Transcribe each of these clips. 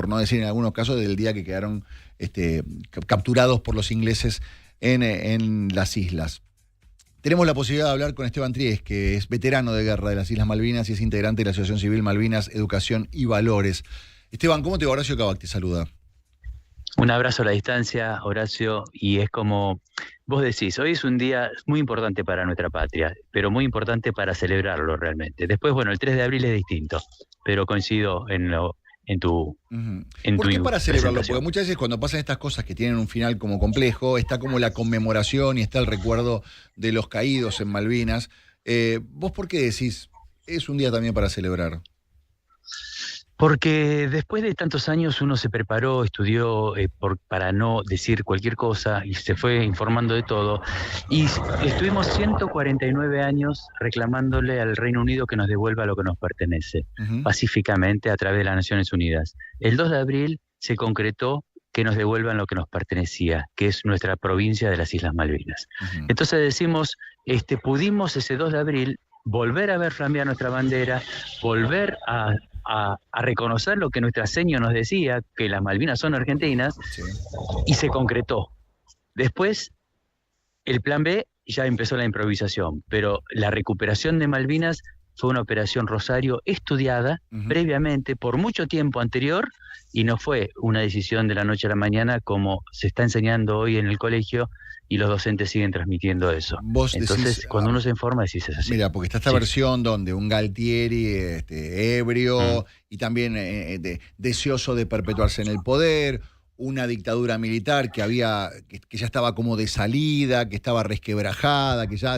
por no decir en algunos casos, del día que quedaron capturados por los ingleses en las islas. Tenemos la posibilidad de hablar con Esteban Tries, que es veterano de guerra de las Islas Malvinas y es integrante de la Asociación Civil Malvinas, Educación y Valores. Esteban, ¿cómo te va? Horacio Cabac te saluda. Un abrazo a la distancia, Horacio, y es como vos decís, hoy es un día muy importante para nuestra patria, pero muy importante para celebrarlo realmente. Después, bueno, el 3 de abril es distinto, pero coincido en tu ¿Por qué para celebrarlo? presentación. Porque muchas veces cuando pasan estas cosas que tienen un final como complejo, está como la conmemoración y está el recuerdo de los caídos en Malvinas. ¿Vos por qué decís, es un día también para celebrar? Porque después de tantos años uno se preparó, estudió para no decir cualquier cosa y se fue informando de todo. Y estuvimos 149 años reclamándole al Reino Unido que nos devuelva lo que nos pertenece, pacíficamente a través de las Naciones Unidas. El 2 de abril se concretó que nos devuelvan lo que nos pertenecía, que es nuestra provincia de las Islas Malvinas. Entonces decimos, pudimos ese 2 de abril volver a ver flamear nuestra bandera, volver a reconocer lo que nuestra seño nos decía, que las Malvinas son argentinas, sí. Y se concretó. Después, el plan B, ya empezó la improvisación, pero la recuperación de Malvinas fue una operación Rosario estudiada previamente por mucho tiempo anterior y no fue una decisión de la noche a la mañana como se está enseñando hoy en el colegio y los docentes siguen transmitiendo eso. Entonces, decís, cuando uno se informa, decís es así. Mira, porque está esta versión donde un Galtieri ebrio y también deseoso de perpetuarse en el poder, una dictadura militar que ya estaba como de salida, que estaba resquebrajada, que ya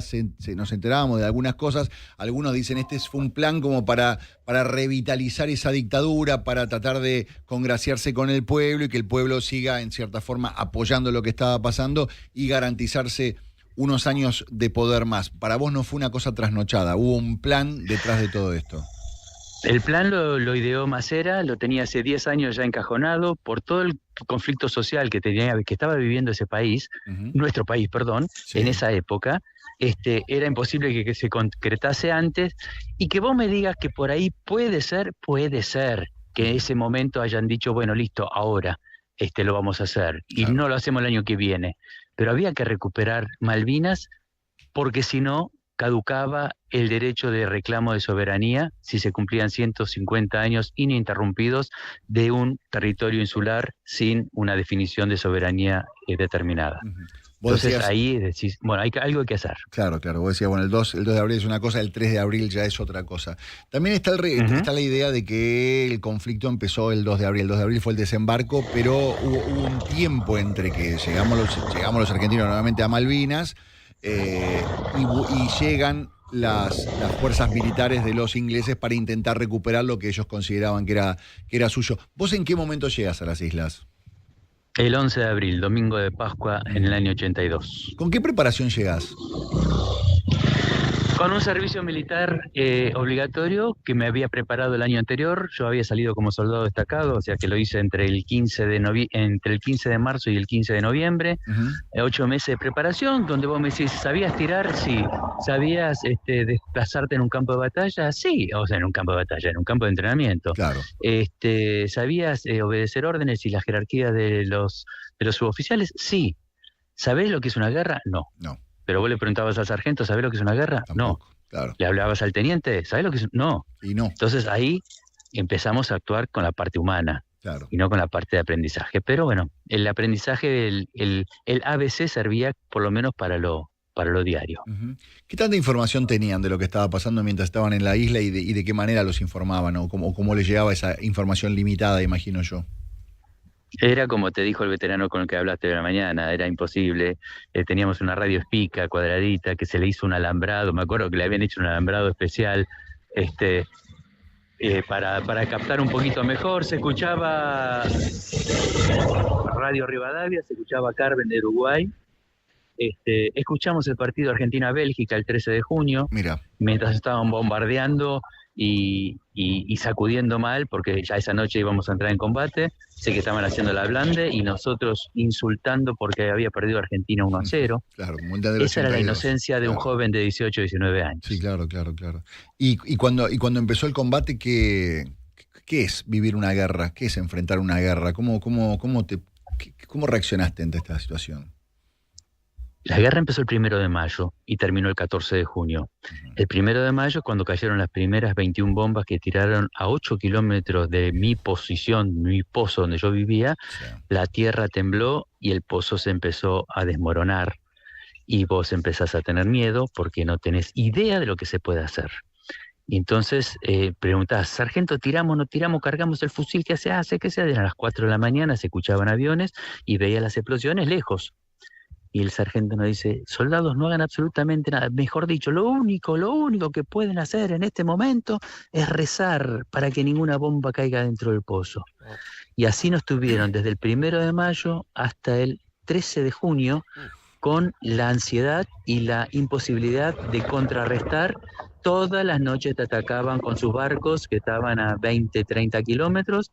nos enterábamos de algunas cosas. Algunos dicen fue un plan como para revitalizar esa dictadura, para tratar de congraciarse con el pueblo y que el pueblo siga en cierta forma apoyando lo que estaba pasando y garantizarse unos años de poder más. Para vos no fue una cosa trasnochada, hubo un plan detrás de todo esto. El plan lo ideó Macera, lo tenía hace 10 años ya encajonado por todo el conflicto social que estaba viviendo ese país, nuestro país, perdón, sí. En esa época. Era imposible que se concretase antes y que vos me digas que por ahí puede ser que en ese momento hayan dicho, bueno, listo, ahora lo vamos a hacer y claro. No lo hacemos el año que viene. Pero había que recuperar Malvinas porque si no caducaba el derecho de reclamo de soberanía si se cumplían 150 años ininterrumpidos de un territorio insular sin una definición de soberanía determinada. Entonces decías, ahí decís, bueno, hay algo que hacer. Claro, vos decías, bueno, el 2 de abril es una cosa, el 3 de abril ya es otra cosa. También está la idea de que el conflicto empezó el 2 de abril. El 2 de abril fue el desembarco, pero hubo un tiempo entre que llegamos los argentinos nuevamente a Malvinas y llegan las fuerzas militares de los ingleses para intentar recuperar lo que ellos consideraban que era suyo. ¿Vos en qué momento llegas a las islas? El 11 de abril, domingo de Pascua, en el año 82. ¿Con qué preparación llegás? Con un servicio militar obligatorio que me había preparado el año anterior. Yo había salido como soldado destacado, o sea que lo hice entre el 15 de marzo y el 15 de noviembre. 8 meses de preparación, donde vos me decís, ¿sabías tirar? Sí. ¿Sabías desplazarte en un campo de batalla? Sí. O sea, en un campo de batalla, en un campo de entrenamiento. Claro. ¿Sabías obedecer órdenes y la jerarquía de los suboficiales? Sí. ¿Sabés lo que es una guerra? No. Pero vos le preguntabas al sargento, ¿sabés lo que es una guerra? Tampoco, no. Claro. ¿Le hablabas al teniente? ¿Sabés lo que es? No. Y no. Entonces ahí empezamos a actuar con la parte humana. Claro. Y no con la parte de aprendizaje. Pero bueno, el aprendizaje, el ABC servía por lo menos para lo diario. ¿Qué tanta información tenían de lo que estaba pasando mientras estaban en la isla y de qué manera los informaban? ¿O cómo les llegaba esa información limitada, imagino yo? Era como te dijo el veterano con el que hablaste de la mañana, era imposible. Teníamos una radio espica cuadradita que se le hizo un alambrado, me acuerdo que le habían hecho un alambrado especial para captar un poquito mejor. Se escuchaba Radio Rivadavia, se escuchaba Carmen de Uruguay. Escuchamos el partido Argentina-Bélgica el 13 de junio, Mira. Mientras estaban bombardeando y sacudiendo mal, porque ya esa noche íbamos a entrar en combate. Sé que estaban haciendo la blande y nosotros insultando porque había perdido Argentina 1-0. Claro, esa era la inocencia de un joven de 18, 19 años. Sí, claro. Y cuando empezó el combate, ¿qué ¿Qué es vivir una guerra? ¿Qué es enfrentar una guerra? ¿Cómo reaccionaste ante esta situación? La guerra empezó el 1 de mayo y terminó el 14 de junio. El 1 de mayo, cuando cayeron las primeras 21 bombas que tiraron a 8 kilómetros de mi posición, mi pozo donde yo vivía, Sí. la tierra tembló y el pozo se empezó a desmoronar. Y vos empezás a tener miedo porque no tenés idea de lo que se puede hacer. Y entonces preguntás, sargento, ¿tiramos, no tiramos, cargamos el fusil? ¿Qué se hace? ¿Qué se hace? A las 4 de la mañana se escuchaban aviones y veía las explosiones lejos. Y el sargento nos dice, soldados, no hagan absolutamente nada. Mejor dicho, lo único que pueden hacer en este momento es rezar para que ninguna bomba caiga dentro del pozo. Y así nos tuvieron desde el 1 de mayo hasta el 13 de junio con la ansiedad y la imposibilidad de contrarrestar. Todas las noches te atacaban con sus barcos que estaban a 20, 30 kilómetros,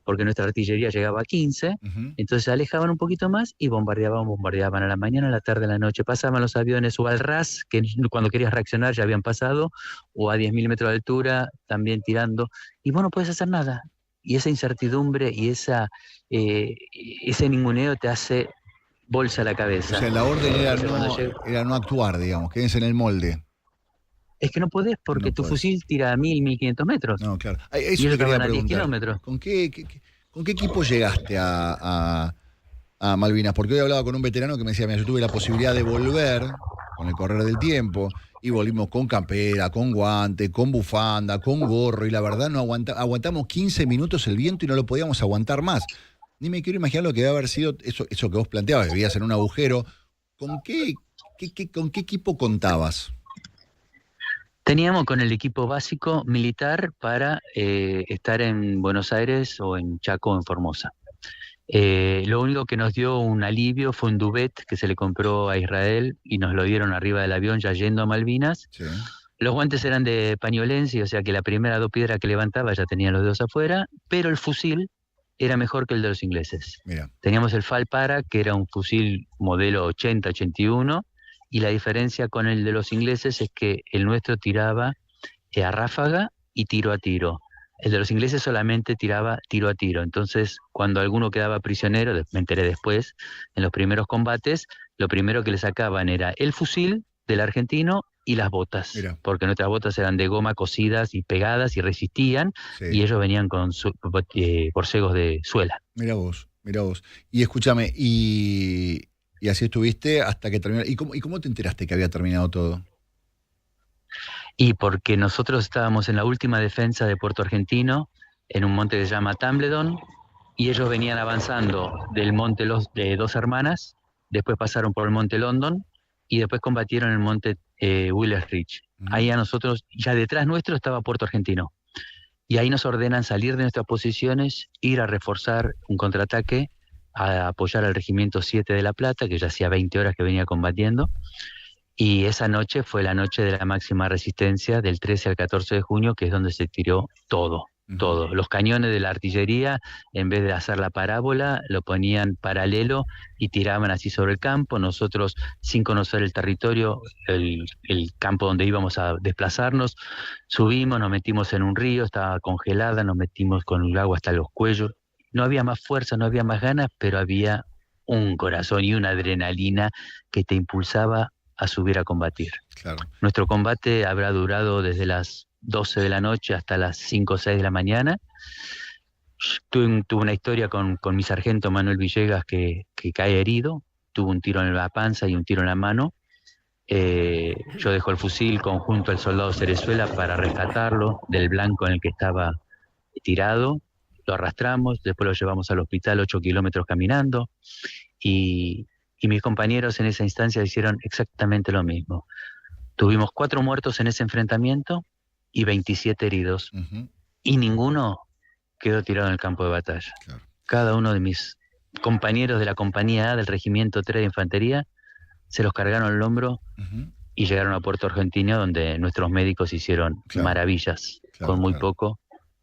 porque nuestra artillería llegaba a 15, entonces se alejaban un poquito más y bombardeaban a la mañana, a la tarde, a la noche. Pasaban los aviones o al ras, que cuando querías reaccionar ya habían pasado, o a 10.000 metros de altura, también tirando, y vos no puedes hacer nada. Y esa incertidumbre y ese ninguneo te hace bolsa a la cabeza. O sea, la orden era no actuar, digamos, quédense en el molde. Es que no podés porque tu fusil tira a 1.000, 1.500 metros. No, claro. Y Eso ellos te quería estaban a 10 preguntar. kilómetros. ¿Con qué equipo llegaste a Malvinas? Porque hoy hablaba con un veterano que me decía, mira, yo tuve la posibilidad de volver con el correr del tiempo y volvimos con campera, con guante, con bufanda, con gorro y la verdad no aguantamos 15 minutos el viento y no lo podíamos aguantar más. Ni me quiero imaginar lo que debe haber sido eso que vos planteabas, vivías en un agujero. ¿Con qué equipo contabas? Teníamos con el equipo básico militar para estar en Buenos Aires o en Chaco o en Formosa. Lo único que nos dio un alivio fue un duvet que se le compró a Israel y nos lo dieron arriba del avión ya yendo a Malvinas. Sí. Los guantes eran de pañolense, o sea que la primera 2 piedras que levantaba ya tenían los dedos afuera, pero el fusil era mejor que el de los ingleses. Mira. Teníamos el Falpara, que era un fusil modelo 80-81, y la diferencia con el de los ingleses es que el nuestro tiraba a ráfaga y tiro a tiro. El de los ingleses solamente tiraba tiro a tiro. Entonces, cuando alguno quedaba prisionero, me enteré después, en los primeros combates, lo primero que le sacaban era el fusil del argentino y las botas. Mira. Porque nuestras botas eran de goma cosidas y pegadas y resistían, Sí. y ellos venían con borcegos de suela. Mira vos. Y escúchame, y así estuviste hasta que terminó. ¿Y cómo te enteraste que había terminado todo? Y porque nosotros estábamos en la última defensa de Puerto Argentino, en un monte que se llama Tambledon, y ellos venían avanzando del monte de Dos Hermanas, después pasaron por el monte London, y después combatieron en el monte Wheeler Ridge. Ahí a nosotros, ya detrás nuestro estaba Puerto Argentino. Y ahí nos ordenan salir de nuestras posiciones, ir a reforzar un contraataque, a apoyar al Regimiento 7 de La Plata, que ya hacía 20 horas que venía combatiendo. Y esa noche fue la noche de la máxima resistencia, del 13 al 14 de junio, que es donde se tiró todo. Todo. Los cañones de la artillería, en vez de hacer la parábola, lo ponían paralelo y tiraban así sobre el campo. Nosotros, sin conocer el territorio, el campo donde íbamos a desplazarnos, subimos, nos metimos en un río, estaba congelada, nos metimos con el agua hasta los cuellos. No había más fuerza, no había más ganas, pero había un corazón y una adrenalina que te impulsaba a subir a combatir. Claro. Nuestro combate habrá durado desde las 12 de la noche hasta las 5 o 6 de la mañana. Tuve una historia con mi sargento Manuel Villegas que cae herido, tuvo un tiro en la panza y un tiro en la mano. Yo dejo el fusil junto al soldado Cerezuela para rescatarlo del blanco en el que estaba tirado. Lo arrastramos, después lo llevamos al hospital 8 kilómetros caminando y mis compañeros en esa instancia hicieron exactamente lo mismo. Tuvimos 4 muertos en ese enfrentamiento y 27 heridos. Y ninguno quedó tirado en el campo de batalla. Claro. Cada uno de mis compañeros de la compañía A del Regimiento 3 de Infantería se los cargaron al hombro y llegaron a Puerto Argentino, donde nuestros médicos hicieron maravillas con muy poco.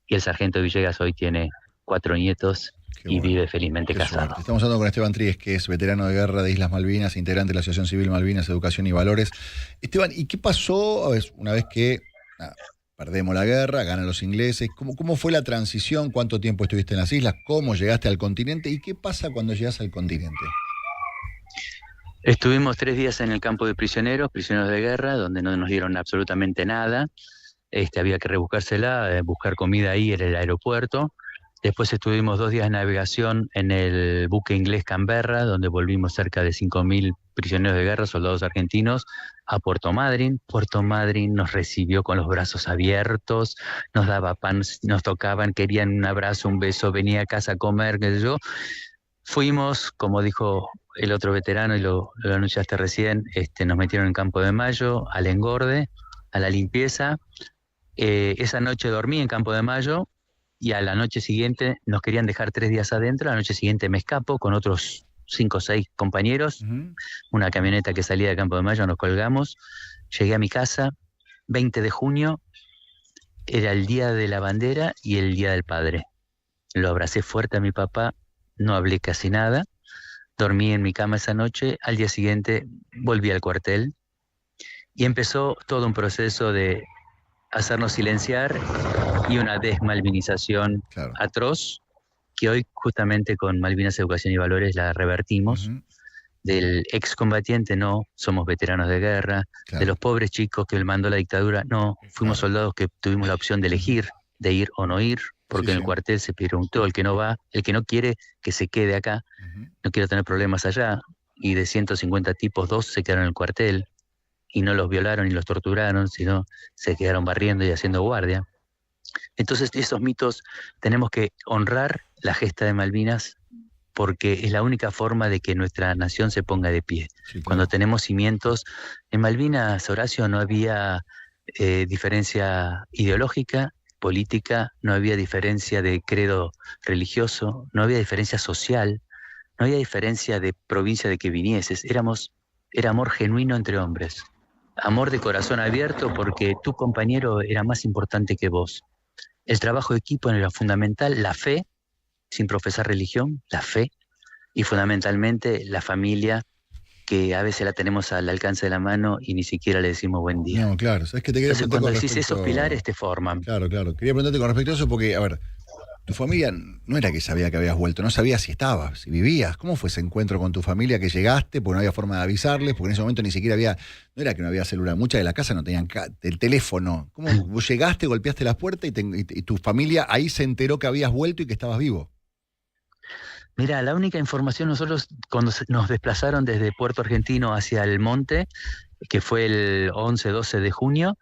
Y el sargento Villegas hoy tiene 4 nietos y vive felizmente casado. Suerte. Estamos hablando con Esteban Tríguez, que es veterano de guerra de Islas Malvinas, integrante de la Asociación Civil Malvinas, Educación y Valores. Esteban, ¿y qué pasó una vez que perdemos la guerra, ganan los ingleses. ¿Cómo fue la transición? ¿Cuánto tiempo estuviste en las islas? ¿Cómo llegaste al continente? ¿Y qué pasa cuando llegas al continente? Estuvimos 3 días en el campo de prisioneros de guerra, donde no nos dieron absolutamente nada. Había que rebuscársela, buscar comida ahí en el aeropuerto. Después estuvimos 2 días de navegación en el buque inglés Canberra, donde volvimos cerca de 5.000 prisioneros de guerra, soldados argentinos, a Puerto Madryn. Puerto Madryn nos recibió con los brazos abiertos, nos daba pan, nos tocaban, querían un abrazo, un beso, venía a casa a comer, qué sé yo. Fuimos, como dijo el otro veterano, y lo anunciaste recién, nos metieron en Campo de Mayo, al engorde, a la limpieza. Esa noche dormí en Campo de Mayo y a la noche siguiente nos querían dejar 3 días adentro. A la noche siguiente me escapo con otros 5 o 6 compañeros, una camioneta que salía de Campo de Mayo, nos colgamos. Llegué a mi casa, 20 de junio, era el día de la bandera y el día del padre. Lo abracé fuerte a mi papá, no hablé casi nada, dormí en mi cama esa noche. Al día siguiente volví al cuartel y empezó todo un proceso de hacernos silenciar y una desmalvinización atroz, que hoy justamente con Malvinas Educación y Valores la revertimos. Del excombatiente no, somos veteranos de guerra. De los pobres chicos que mandó la dictadura, no, fuimos soldados que tuvimos la opción de elegir, de ir o no ir, porque en el cuartel se preguntó, el que no va, el que no quiere que se quede acá, no quiere tener problemas allá, y de 150 tipos, 2 se quedaron en el cuartel, y no los violaron ni los torturaron, sino se quedaron barriendo y haciendo guardia. Entonces, esos mitos tenemos que honrar la gesta de Malvinas, porque es la única forma de que nuestra nación se ponga de pie. Sí, claro. Cuando tenemos cimientos, en Malvinas, Horacio, no había diferencia ideológica, política, no había diferencia de credo religioso, no había diferencia social, no había diferencia de provincia de que vinieses. Era amor genuino entre hombres, amor de corazón abierto, porque tu compañero era más importante que vos. El trabajo de equipo era fundamental, la fe, sin profesar religión, la fe, y fundamentalmente la familia, que a veces la tenemos al alcance de la mano y ni siquiera le decimos buen día. No, claro. ¿Sabes qué te quería Entonces, cuando decís esos pilares te forman. Claro. Quería preguntarte con respecto a eso porque, a ver, tu familia no era que sabía que habías vuelto, no sabía si estabas, si vivías. ¿Cómo fue ese encuentro con tu familia que llegaste? Porque no había forma de avisarles, porque en ese momento ni siquiera había, no era que no había celular, muchas de las casas no tenían el teléfono. ¿Cómo vos llegaste, golpeaste las puertas y tu familia ahí se enteró que habías vuelto y que estabas vivo? Mira, la única información, nosotros cuando nos desplazaron desde Puerto Argentino hacia el monte, que fue el 11-12 de junio,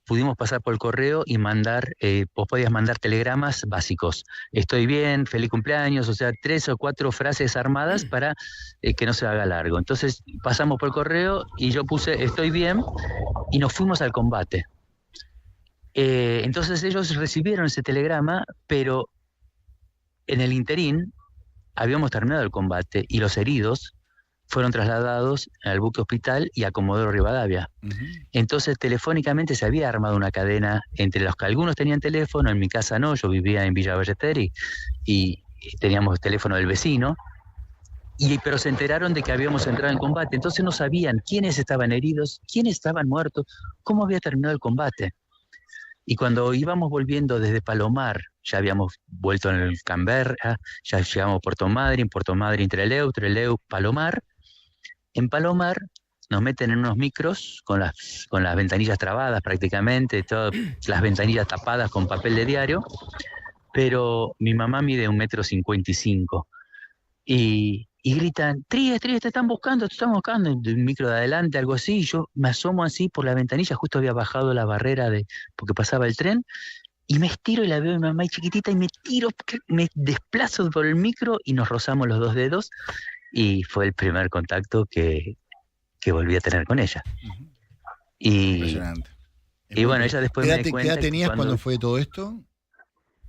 pudimos pasar por el correo y vos podías mandar telegramas básicos. Estoy bien, feliz cumpleaños, o sea, 3 o 4 frases armadas para que no se haga largo. Entonces pasamos por el correo y yo puse estoy bien y nos fuimos al combate. Entonces ellos recibieron ese telegrama, pero en el interín habíamos terminado el combate y los heridos fueron trasladados al buque hospital y a Comodoro Rivadavia. Entonces, telefónicamente se había armado una cadena entre los que algunos tenían teléfono, en mi casa no, yo vivía en Villa Ballester y teníamos teléfono del vecino, pero se enteraron de que habíamos entrado en combate, entonces no sabían quiénes estaban heridos, quiénes estaban muertos, cómo había terminado el combate. Y cuando íbamos volviendo desde Palomar, ya habíamos vuelto en el Canberra, ya llegamos a Puerto Madryn, Trelew, Palomar. En Palomar nos meten en unos micros con las ventanillas trabadas prácticamente, todas las ventanillas tapadas con papel de diario, pero mi mamá mide 1,55 m y gritan, Tríes, te están buscando, de un micro de adelante, algo así, y yo me asomo así por la ventanilla, justo había bajado la barrera porque pasaba el tren, y me estiro y la veo a mi mamá y chiquitita, y me desplazo por el micro y nos rozamos los 2 dedos, y fue el primer contacto que volví a tener con ella. Impresionante. Y bueno, ella después me cuenta... ¿Qué edad tenías cuando fue todo esto?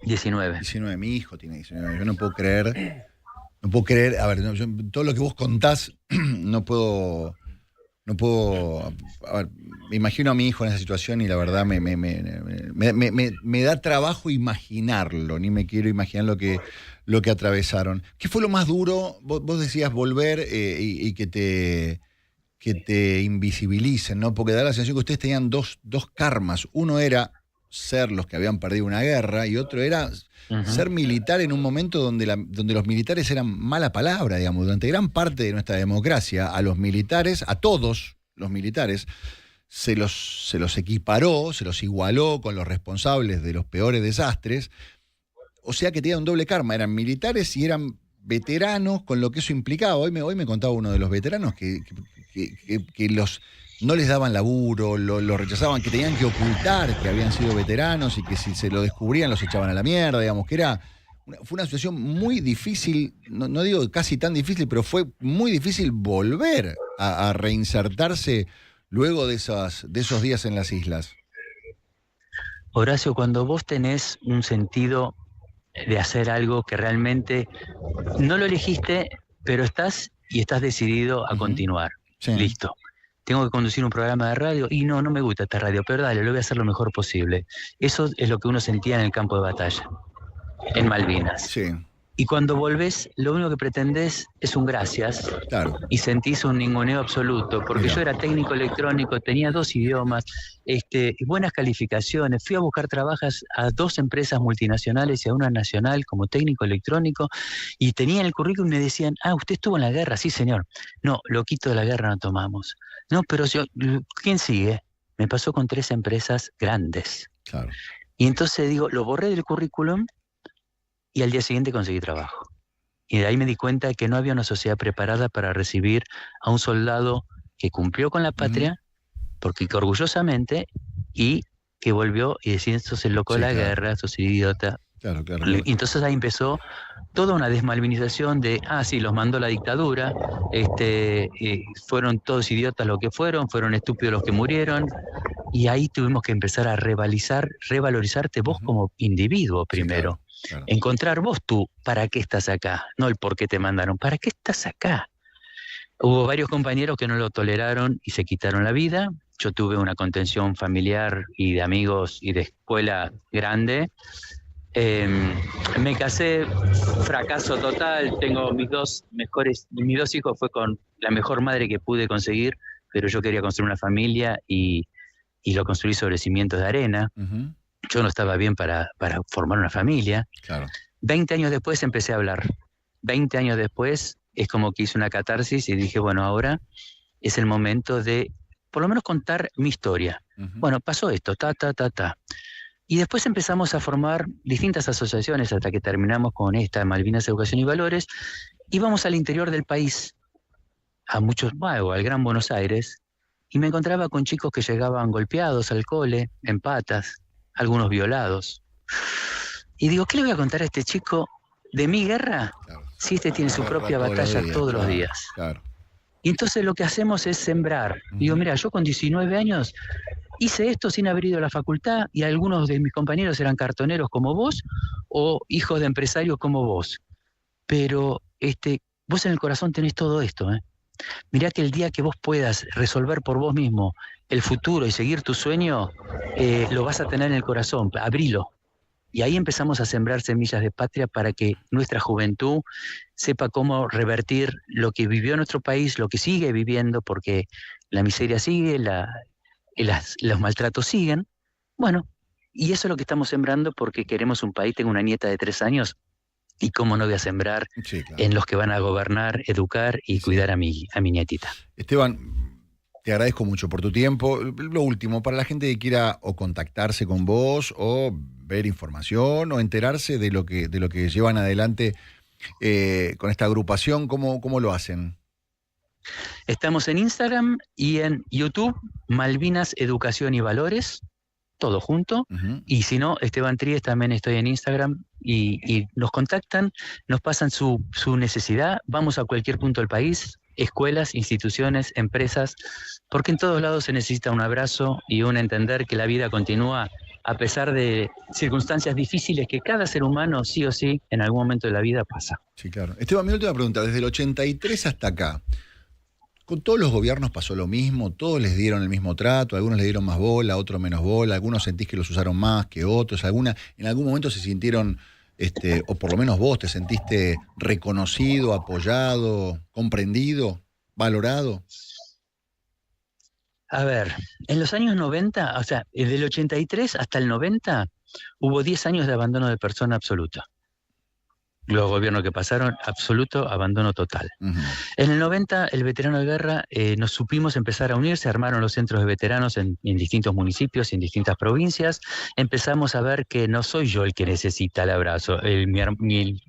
19. 19, mi hijo tiene 19, yo no puedo creer, a ver, todo lo que vos contás, no puedo, a ver, me imagino a mi hijo en esa situación y la verdad me da trabajo imaginarlo, ni me quiero imaginar lo que atravesaron. ¿Qué fue lo más duro? Vos decías volver y que te invisibilicen, ¿no? Porque da la sensación que ustedes tenían dos karmas. Uno era ser los que habían perdido una guerra y otro era ser militar en un momento donde los militares eran mala palabra, digamos. Durante gran parte de nuestra democracia, a los militares, a todos los militares, se los equiparó, se los igualó con los responsables de los peores desastres. O sea que tenían un doble karma, eran militares y eran veteranos, con lo que eso implicaba. Hoy me contaba uno de los veteranos que no les daban laburo, lo rechazaban, que tenían que ocultar que habían sido veteranos y que si se lo descubrían los echaban a la mierda, digamos, que fue una situación muy difícil, no digo casi tan difícil, pero fue muy difícil volver a reinsertarse luego de esos días en las islas. Horacio, cuando vos tenés un sentido de hacer algo que realmente no lo elegiste, pero estás decidido a continuar. Sí. Listo. Tengo que conducir un programa de radio y no me gusta esta radio, pero dale, lo voy a hacer lo mejor posible. Eso es lo que uno sentía en el campo de batalla, en Malvinas. Sí. Y cuando volvés, lo único que pretendés es un gracias. Claro. Y sentís un ninguneo absoluto, porque yo era técnico electrónico, tenía 2 idiomas, buenas calificaciones, fui a buscar trabajos a 2 empresas multinacionales y a una nacional como técnico electrónico, y tenía en el currículum y me decían, usted estuvo en la guerra, sí señor. No, loquito de la guerra no tomamos. No, pero ¿quién sigue? Me pasó con 3 empresas grandes. Claro. Y entonces digo, lo borré del currículum y al día siguiente conseguí trabajo. Y de ahí me di cuenta que no había una sociedad preparada para recibir a un soldado que cumplió con la patria, porque orgullosamente, y que volvió y decía, sos el loco de la guerra, sos idiota. Claro. Y entonces ahí empezó toda una desmalvinización de, sí, los mandó la dictadura, fueron todos idiotas los que fueron estúpidos los que murieron, y ahí tuvimos que empezar a revalorizarte vos como individuo primero. Sí, claro. Encontrar vos ¿para qué estás acá? No el por qué te mandaron, ¿para qué estás acá? Hubo varios compañeros que no lo toleraron y se quitaron la vida. Yo tuve una contención familiar y de amigos y de escuela grande. Me casé, fracaso total, tengo mis 2 hijos, fue con la mejor madre que pude conseguir, pero yo quería construir una familia y lo construí sobre cimientos de arena. Yo no estaba bien para formar una familia. Claro. 20 años después empecé a hablar. 20 años después es como que hice una catarsis y dije, bueno, ahora es el momento de por lo menos contar mi historia. Bueno, pasó esto, Y después empezamos a formar distintas asociaciones hasta que terminamos con esta, Malvinas Educación y Valores. Íbamos al interior del país, al Gran Buenos Aires, y me encontraba con chicos que llegaban golpeados al cole, en patas, algunos violados. Y digo, ¿qué le voy a contar a este chico de mi guerra? Claro. Si tiene su propia batalla todos los días. Claro. Y entonces lo que hacemos es sembrar. Digo, mira, yo con 19 años hice esto sin haber ido a la facultad y algunos de mis compañeros eran cartoneros como vos o hijos de empresarios como vos. Pero vos en el corazón tenés todo esto, ¿eh? Mirá que el día que vos puedas resolver por vos mismo el futuro y seguir tu sueño, lo vas a tener en el corazón, abrilo. Y ahí empezamos a sembrar semillas de patria para que nuestra juventud sepa cómo revertir lo que vivió nuestro país, lo que sigue viviendo, porque la miseria sigue, los maltratos siguen. Bueno, y eso es lo que estamos sembrando porque queremos un país. Tengo una nieta de 3 años y cómo no voy a sembrar en los que van a gobernar, educar y cuidar a mi nietita. Esteban, te agradezco mucho por tu tiempo. Lo último, para la gente que quiera o contactarse con vos o ver información o enterarse de lo que llevan adelante con esta agrupación, ¿cómo lo hacen? Estamos en Instagram y en YouTube, Malvinas Educación y Valores, todo junto. Y si no, Esteban Tríez, también estoy en Instagram y nos contactan, nos pasan su necesidad, vamos a cualquier punto del país, escuelas, instituciones, empresas, porque en todos lados se necesita un abrazo y un entender que la vida continúa a pesar de circunstancias difíciles que cada ser humano sí o sí en algún momento de la vida pasa. Sí, claro. Esteban, mi última pregunta, desde el 83 hasta acá, ¿con todos los gobiernos pasó lo mismo? ¿Todos les dieron el mismo trato? ¿Algunos le dieron más bola, otros menos bola? ¿Algunos sentís que los usaron más que otros? ¿En algún momento se sintieron, o por lo menos vos, te sentiste reconocido, apoyado, comprendido, valorado? A ver, en los años 90, o sea, desde el 83 hasta el 90, hubo 10 años de abandono de persona absoluto. Los gobiernos que pasaron, absoluto abandono total. En el 90, el veterano de guerra, nos supimos empezar a unir, se armaron los centros de veteranos en distintos municipios, en distintas provincias. Empezamos a ver que no soy yo el que necesita el abrazo, el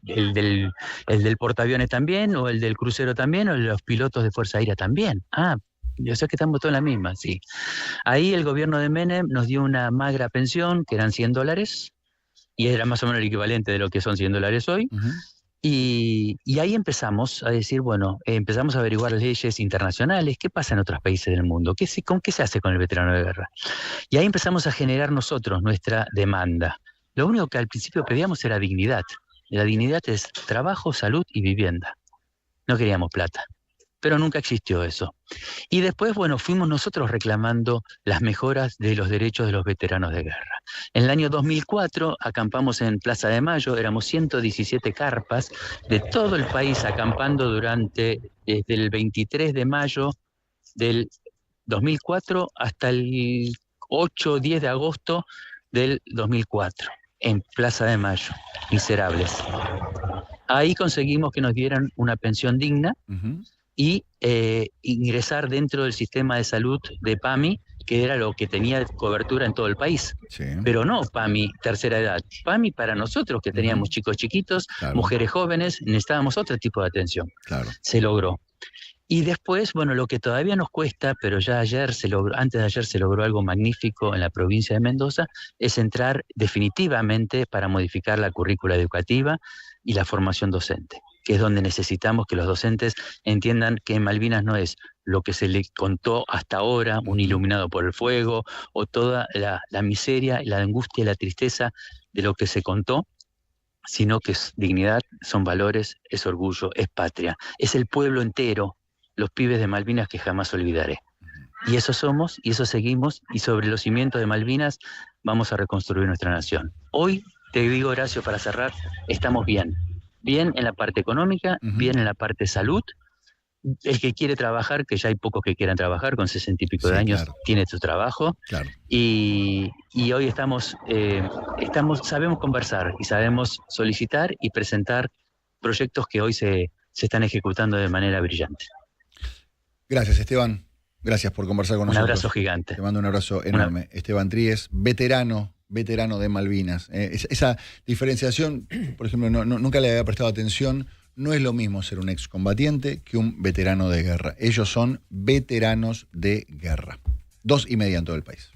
del portaaviones también, o el del crucero también, o el de los pilotos de Fuerza Aérea también. Yo sé que estamos todos en la misma, sí. Ahí el gobierno de Menem nos dio una magra pensión, que eran $100, y era más o menos el equivalente de lo que son $100 hoy. Y ahí empezamos a decir, bueno, empezamos a averiguar leyes internacionales, qué pasa en otros países del mundo, con qué se hace con el veterano de guerra. Y ahí empezamos a generar nosotros nuestra demanda. Lo único que al principio pedíamos era dignidad. La dignidad es trabajo, salud y vivienda. No queríamos plata, pero nunca existió eso. Y después, bueno, fuimos nosotros reclamando las mejoras de los derechos de los veteranos de guerra. En el año 2004 acampamos en Plaza de Mayo, éramos 117 carpas de todo el país acampando desde el 23 de mayo del 2004 hasta el 8 o 10 de agosto del 2004, en Plaza de Mayo, miserables. Ahí conseguimos que nos dieran una pensión digna, y ingresar dentro del sistema de salud de PAMI, que era lo que tenía cobertura en todo el país. Sí. Pero no PAMI tercera edad. PAMI para nosotros, que teníamos chicos chiquitos, claro, mujeres jóvenes, necesitábamos otro tipo de atención. Claro. Se logró. Y después, bueno, lo que todavía nos cuesta, pero ya antes de ayer se logró algo magnífico en la provincia de Mendoza, es entrar definitivamente para modificar la currícula educativa y la formación docente, que es donde necesitamos que los docentes entiendan que en Malvinas no es lo que se le contó hasta ahora, un iluminado por el fuego, o toda la miseria, la angustia y la tristeza de lo que se contó, sino que es dignidad, son valores, es orgullo, es patria, es el pueblo entero, los pibes de Malvinas que jamás olvidaré. Y eso somos, y eso seguimos, y sobre los cimientos de Malvinas vamos a reconstruir nuestra nación. Hoy, te digo, Horacio, para cerrar, estamos bien. Bien en la parte económica, bien en la parte de salud. El que quiere trabajar, que ya hay pocos que quieran trabajar, con 60 y pico de años, claro, tiene su trabajo. Claro. Y hoy sabemos conversar y sabemos solicitar y presentar proyectos que hoy se están ejecutando de manera brillante. Gracias, Esteban. Gracias por conversar con nosotros. Un abrazo gigante. Te mando un abrazo enorme. Esteban Tríez, veterano de Malvinas. Esa diferenciación, por ejemplo, nunca le había prestado atención. No es lo mismo ser un excombatiente que un veterano de guerra. Ellos son veteranos de guerra. 2,5 en todo el país.